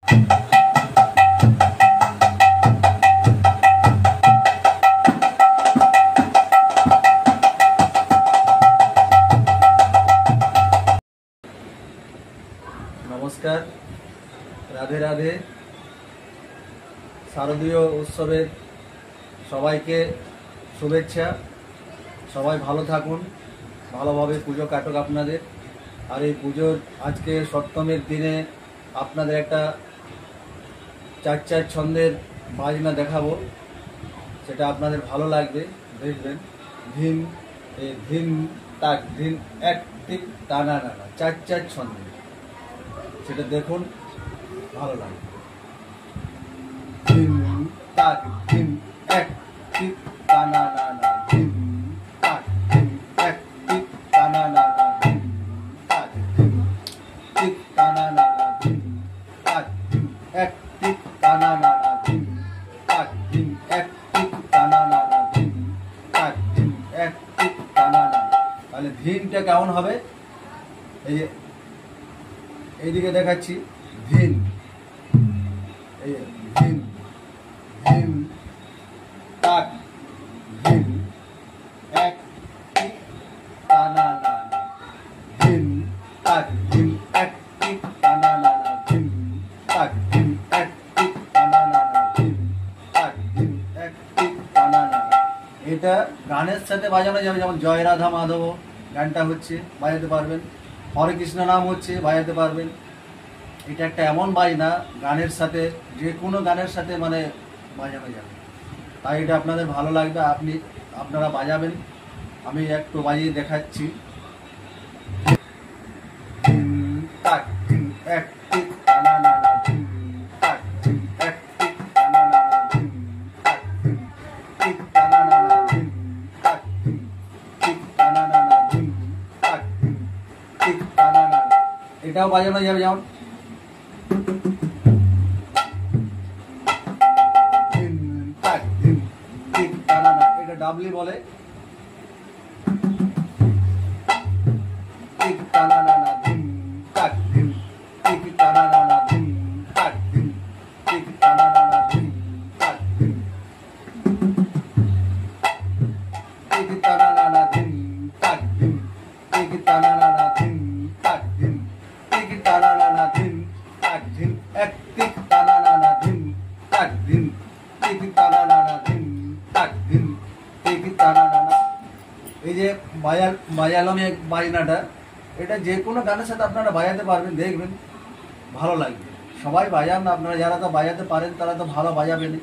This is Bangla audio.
নমস্কার, রাধে রাধে। শারদীয় উৎসবের সবাইকে শুভেচ্ছা। সবাই ভালো থাকুন, ভালোভাবে পুজো কাটুক আপনাদের। আর এই পুজোর আজকে সপ্তমীর দিনে আপনাদের একটা চার চার ছন্দের বাজনা দেখাবো, সেটা আপনাদের ভালো লাগবে, দেখবেন। ধিম ধিম তাক ধিম এক টিক টানা নানা, চার চার ছন্দে, সেটা দেখুন, ভালো লাগবে। ধিম তাক ধিম এক টিক টানা নানা, ধিম তাক ধিম এক টিক টানা নানা, ধিম তাক ধিম টিক টানা নানা, ধিম তাক ধিম এক টিক টানা নানা, ধিম তাক ধিম এক টিক টানা নানা, ধিম তাক ধিম এক টিক টানা নানা। তাহলে ধিমটা কেমন হবে? এই যে এইদিকে দেখাচ্ছি, ধিম, এই ধিম ধিম তাক ধিম এক টিক টানা নানা, ধিম তাক ধিম এক টিক টানা নানা, ধিম তাক ধিম এক টিক টানা নানা, ধিম তাক ধিম এক টিক টানা নানা। এটা গানের সাথে বাজানো যাবে, যেমন জয় রাধা মাধব গানটা হচ্ছে, বাজাতে পারবেন। হরে কৃষ্ণ নাম হচ্ছে, বাজাতে পারবেন। এটা একটা এমন বাজনা, গানের সাথে, যে কোনো গানের সাথে মানে বাজানো যাবে। তাই এটা আপনাদের ভালো লাগবে, আপনারা বাজাবেন। আমি একটু বাজিয়ে দেখাচ্ছি। ধিম তাক ধিম এক টিক টানা নানা, ধিম তাক ধিম এক টিক টানা নানা, ধিম তাক ধিম টিক টানা নানা, ধিম তাক ধিম টিক টানা নানা, ধিম তাক ধিম টিক টানা নানা। এটাও বাজানো যাবে, যেমন ধিম তাক ধিম টিক টানা নানা, এটা ডাবলি বলে। টিক টানা নানা, ধিম তাক ধিম টিক টানা নানা, ধিম তাক ধিম টিক টানা নানা, ধিম তাক ধিম টিক টানা নানা, ধিম তাক ধিম টিক টানা নানা, ধিম তাক ধিম টিক টানা নানা, ধিম তাক ধিম এক টিক টানা নানা, ধিম তাক ধিম টিক টানা নানা, ধিম তাক ধিম টিক টানা নানা। এই যে বাজালাম এই বাজনাটা, এটা যে কোনো গানের সাথে আপনারা বাজাতে পারবেন, দেখবেন ভালো লাগবে। সবাই বাজান, আপনারা যারা তো বাজাতে পারেন তারা তো ভালো বাজাবেনই।